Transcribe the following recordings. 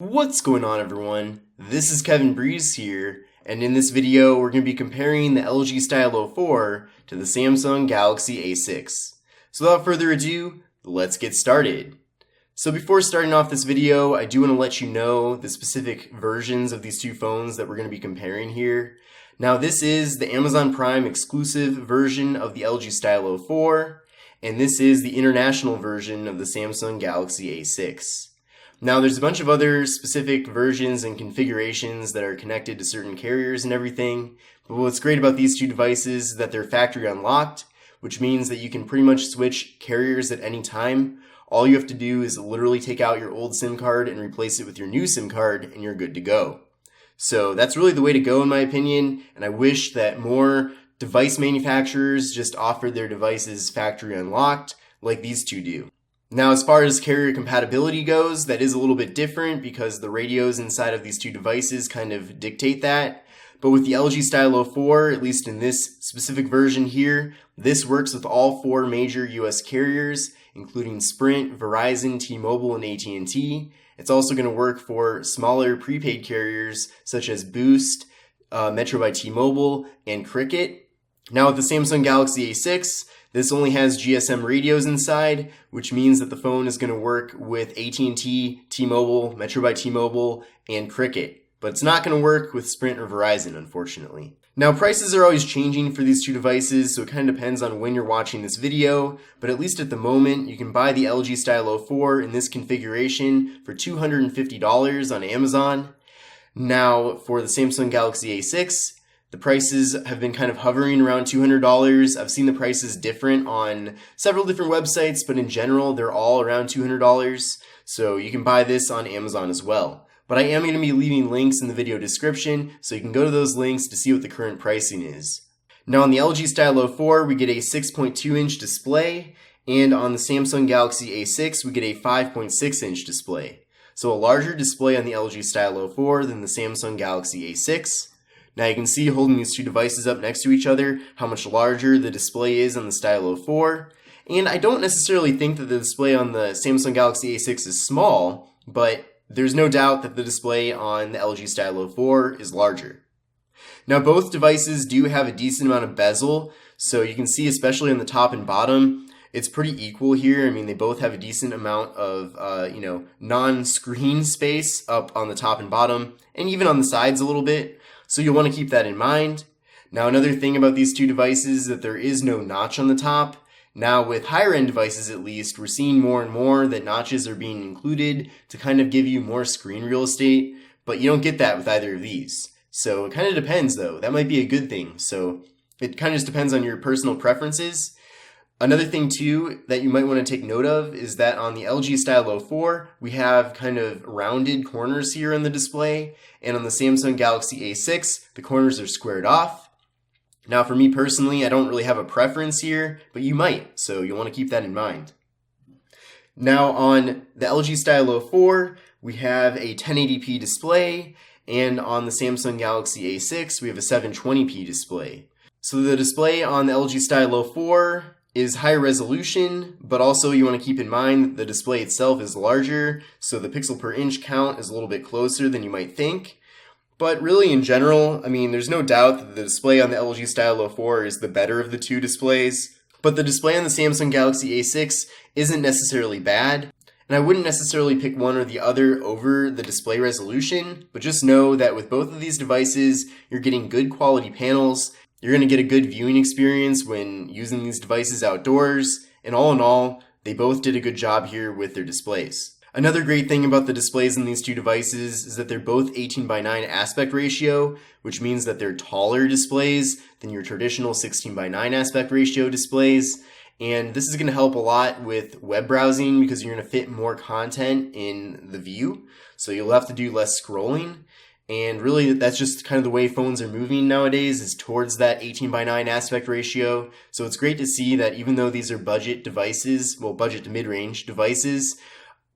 What's going on, everyone? This is Kevin Breeze here, and in this video we're going to be comparing the LG Stylo 4 to the Samsung Galaxy A6. So without further ado, let's get started. So before starting off this video, I do want to let you know the specific versions of these two phones that we're going to be comparing here. Now this is the Amazon Prime exclusive version of the LG Stylo 4, and this is the international version of the Samsung Galaxy A6. Now there's a bunch of other specific versions and configurations that are connected to certain carriers and everything, but what's great about these two devices is that they're factory unlocked, which means that you can pretty much switch carriers at any time. All you have to do is literally take out your old SIM card and replace it with your new SIM card and you're good to go. So that's really the way to go in my opinion, and I wish that more device manufacturers just offered their devices factory unlocked like these two do. Now, as far as carrier compatibility goes, that is a little bit different because the radios inside of these two devices kind of dictate that. But with the LG Stylo 4, at least in this specific version here, this works with all four major US carriers, including Sprint, Verizon, T-Mobile, and AT&T. It's also going to work for smaller prepaid carriers such as Boost, Metro by T-Mobile, and Cricket. Now with the Samsung Galaxy A6, this only has GSM radios inside, which means that the phone is going to work with AT&T, T-Mobile, Metro by T-Mobile, and Cricket. But it's not going to work with Sprint or Verizon, unfortunately. Now, prices are always changing for these two devices, so it kind of depends on when you're watching this video, but at least at the moment, you can buy the LG Stylo 4 in this configuration for $250 on Amazon. Now, for the Samsung Galaxy A6, the prices have been kind of hovering around $200. I've seen the prices different on several different websites, but in general, they're all around $200. So you can buy this on Amazon as well. But I am going to be leaving links in the video description, so you can go to those links to see what the current pricing is. Now on the LG Stylo 4, we get a 6.2-inch display, and on the Samsung Galaxy A6, we get a 5.6-inch display. So a larger display on the LG Stylo 4 than the Samsung Galaxy A6. Now you can see, holding these two devices up next to each other, how much larger the display is on the Stylo 4. And I don't necessarily think that the display on the Samsung Galaxy A6 is small, but there's no doubt that the display on the LG Stylo 4 is larger. Now both devices do have a decent amount of bezel, so you can see, especially on the top and bottom, it's pretty equal here. I mean, they both have a decent amount of, non-screen space up on the top and bottom, and even on the sides a little bit. So you'll want to keep that in mind. Now another thing about these two devices is that there is no notch on the top. Now with higher end devices at least, we're seeing more and more that notches are being included to kind of give you more screen real estate, but you don't get that with either of these. So it kind of depends though. That might be a good thing. So it kind of just depends on your personal preferences. Another thing too that you might want to take note of is that on the LG Stylo 4, we have kind of rounded corners here on the display, and on the Samsung Galaxy A6, the corners are squared off. Now for me personally, I don't really have a preference here, but you might, so you'll want to keep that in mind. Now on the LG Stylo 4, we have a 1080p display, and on the Samsung Galaxy A6, we have a 720p display. So the display on the LG Stylo 4 is higher resolution, but also you want to keep in mind that the display itself is larger, so the pixel per inch count is a little bit closer than you might think. But really in general, I mean, there's no doubt that the display on the LG Stylo 4 is the better of the two displays, but the display on the Samsung Galaxy A6 isn't necessarily bad, and I wouldn't necessarily pick one or the other over the display resolution, but just know that with both of these devices, you're getting good quality panels. You're going to get a good viewing experience when using these devices outdoors, and all in all, they both did a good job here with their displays. Another great thing about the displays in these two devices is that they're both 18:9 aspect ratio, which means that they're taller displays than your traditional 16:9 aspect ratio displays. And this is going to help a lot with web browsing because you're going to fit more content in the view, so you'll have to do less scrolling. And really, that's just kind of the way phones are moving nowadays, is towards that 18:9 aspect ratio. So it's great to see that even though these are budget devices, well, budget to mid-range devices,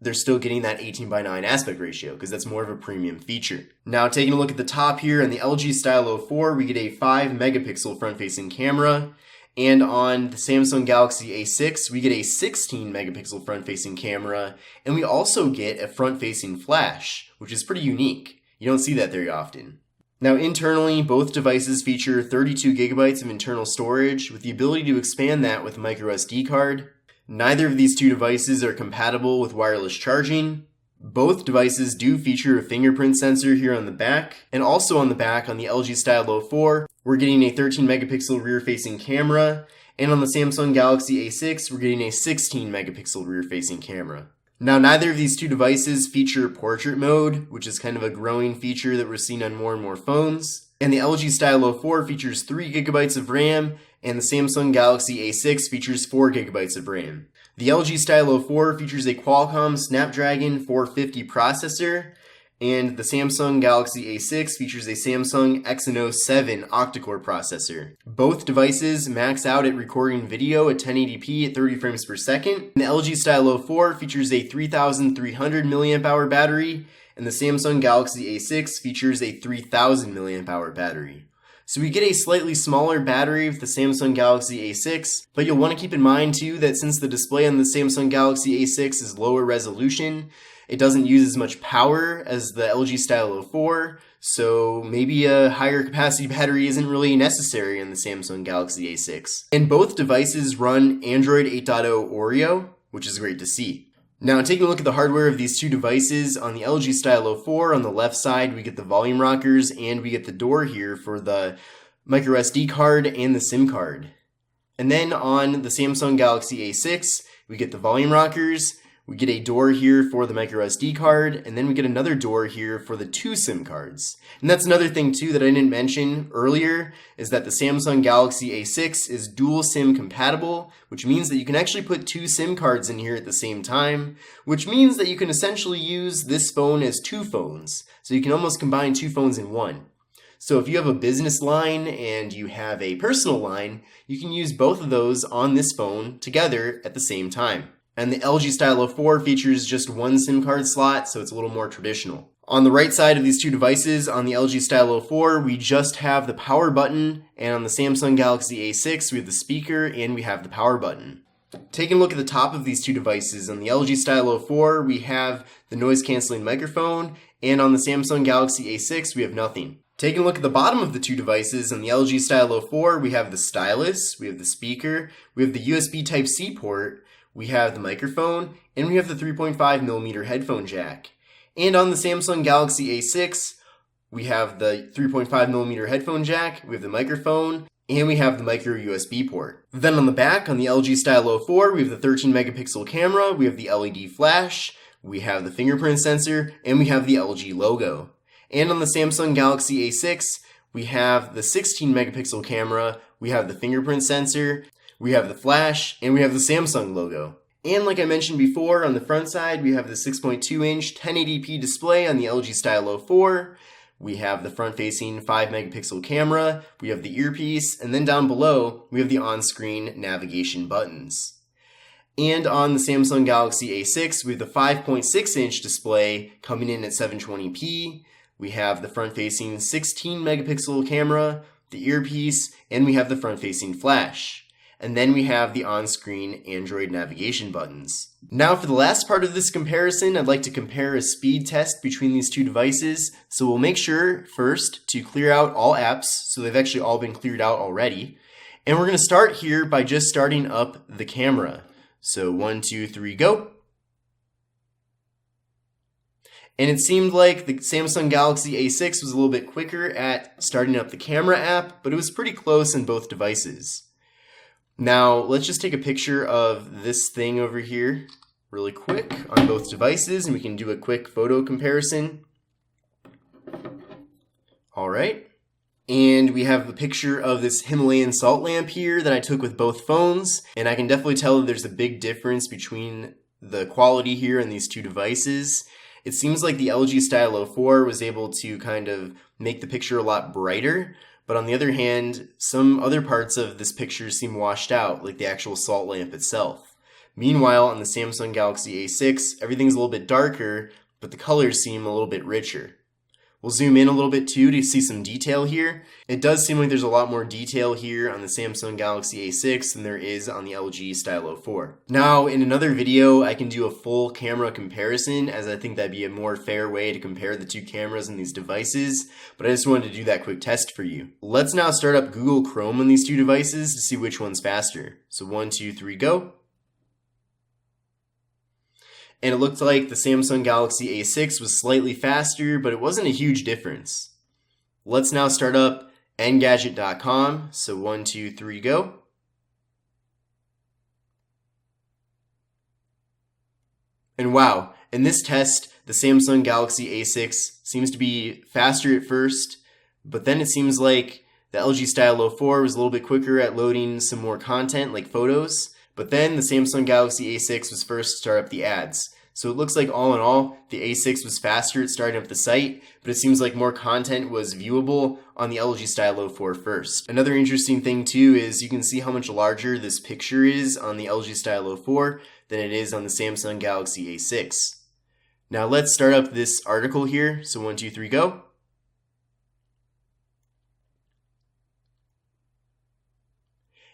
they're still getting that 18:9 aspect ratio because that's more of a premium feature. Now, taking a look at the top here on the LG Stylo 4, we get a 5 megapixel front-facing camera. And on the Samsung Galaxy A6, we get a 16 megapixel front-facing camera, and we also get a front-facing flash, which is pretty unique. You don't see that very often. Now internally, both devices feature 32 gigabytes of internal storage with the ability to expand that with a microSD card. Neither of these two devices are compatible with wireless charging. Both devices do feature a fingerprint sensor here on the back, and also on the back on the LG Stylo 4, we're getting a 13 megapixel rear-facing camera, and on the Samsung Galaxy A6, we're getting a 16 megapixel rear-facing camera. Now, neither of these two devices feature portrait mode, which is kind of a growing feature that we're seeing on more and more phones. And the LG Stylo 4 features 3 gigabytes of RAM, and the Samsung Galaxy A6 features 4 gigabytes of RAM. The LG Stylo 4 features a Qualcomm Snapdragon 450 processor, and the Samsung Galaxy A6 features a Samsung Exynos 7 octa-core processor. Both devices max out at recording video at 1080p at 30 frames per second. The LG Stylo 4 features a 3300 mAh battery, and the Samsung Galaxy A6 features a 3000 mAh battery. So we get a slightly smaller battery with the Samsung Galaxy A6, but you'll want to keep in mind too that since the display on the Samsung Galaxy A6 is lower resolution, it doesn't use as much power as the LG Stylo 4, so maybe a higher capacity battery isn't really necessary in the Samsung Galaxy A6. And both devices run Android 8.0 Oreo, which is great to see. Now, taking a look at the hardware of these two devices, on the LG Stylo 4, on the left side, we get the volume rockers, and we get the door here for the microSD card and the SIM card. And then on the Samsung Galaxy A6, we get the volume rockers, we get a door here for the microSD card, and then we get another door here for the 2 SIM cards. And that's another thing too that I didn't mention earlier, is that the Samsung Galaxy A6 is dual SIM compatible, which means that you can actually put 2 SIM cards in here at the same time, which means that you can essentially use this phone as 2 phones. So you can almost combine 2 phones in one. So if you have a business line and you have a personal line, you can use both of those on this phone together at the same time. And the LG Stylo 4 features just 1 SIM card slot, so it's a little more traditional. On the right side of these two devices, on the LG Stylo 4, we just have the power button, and on the Samsung Galaxy A6, we have the speaker and we have the power button. Taking a look at the top of these two devices, on the LG Stylo 4, we have the noise-canceling microphone, and on the Samsung Galaxy A6, we have nothing. Taking a look at the bottom of the two devices, on the LG Stylo 4, we have the stylus, we have the speaker, we have the USB Type-C port, we have the microphone, and we have the 3.5mm headphone jack. And on the Samsung Galaxy A6, we have the 3.5mm headphone jack, we have the microphone, and we have the micro USB port. Then on the back, on the LG Stylo 4, we have the 13 megapixel camera, we have the LED flash, we have the fingerprint sensor, and we have the LG logo. And on the Samsung Galaxy A6, we have the 16 megapixel camera, we have the fingerprint sensor, we have the flash, and we have the Samsung logo. And like I mentioned before, on the front side, we have the 6.2-inch 1080p display on the LG Stylo 4. We have the front-facing 5 megapixel camera, we have the earpiece, and then down below, we have the on-screen navigation buttons. And on the Samsung Galaxy A6, we have the 5.6-inch display coming in at 720p. We have the front-facing 16 megapixel camera, the earpiece, and we have the front-facing flash. And then we have the on-screen Android navigation buttons. Now for the last part of this comparison, I'd like to compare a speed test between these two devices. So we'll make sure first to clear out all apps, so they've actually all been cleared out already. And we're going to start here by just starting up the camera. So 1, 2, 3, go. And it seemed like the Samsung Galaxy A6 was a little bit quicker at starting up the camera app, but it was pretty close in both devices. Now, let's just take a picture of this thing over here really quick on both devices, and we can do a quick photo comparison. All right. And we have the picture of this Himalayan salt lamp here that I took with both phones, and I can definitely tell that there's a big difference between the quality here in these two devices. It seems like the LG Stylo 4 was able to kind of make the picture a lot brighter, but on the other hand, some other parts of this picture seem washed out, like the actual salt lamp itself. Meanwhile, on the Samsung Galaxy A6, everything's a little bit darker, but the colors seem a little bit richer. We'll zoom in a little bit too to see some detail here. It does seem like there's a lot more detail here on the Samsung Galaxy A6 than there is on the LG Stylo 4. Now, in another video, I can do a full camera comparison, as I think that'd be a more fair way to compare the two cameras in these devices, but I just wanted to do that quick test for you. Let's now start up Google Chrome on these two devices to see which one's faster. So 1, 2, 3, go. And it looked like the Samsung Galaxy A6 was slightly faster, but it wasn't a huge difference. Let's now start up Engadget.com. So 1, 2, 3, go. And wow, in this test, the Samsung Galaxy A6 seems to be faster at first, but then it seems like the LG Stylo 4 was a little bit quicker at loading some more content like photos. But then the Samsung Galaxy A6 was first to start up the ads. So it looks like all in all, the A6 was faster at starting up the site, but it seems like more content was viewable on the LG Stylo 4 first. Another interesting thing too is you can see how much larger this picture is on the LG Stylo 4 than it is on the Samsung Galaxy A6. Now let's start up this article here. So 1, 2, 3, go.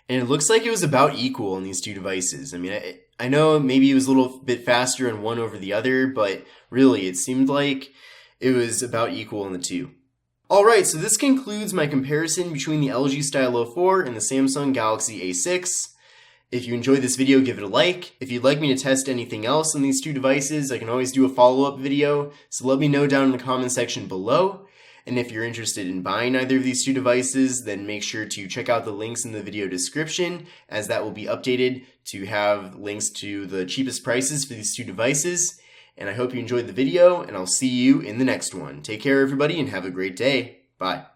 And it looks like it was about equal on these two devices. I mean, I know maybe it was a little bit faster on one over the other, but really it seemed like it was about equal in the two. Alright, so this concludes my comparison between the LG Stylo 4 and the Samsung Galaxy A6. If you enjoyed this video, give it a like. If you'd like me to test anything else on these two devices, I can always do a follow-up video, so let me know down in the comment section below. And if you're interested in buying either of these two devices, then make sure to check out the links in the video description, as that will be updated to have links to the cheapest prices for these two devices. And I hope you enjoyed the video, and I'll see you in the next one. Take care, everybody, and have a great day. Bye.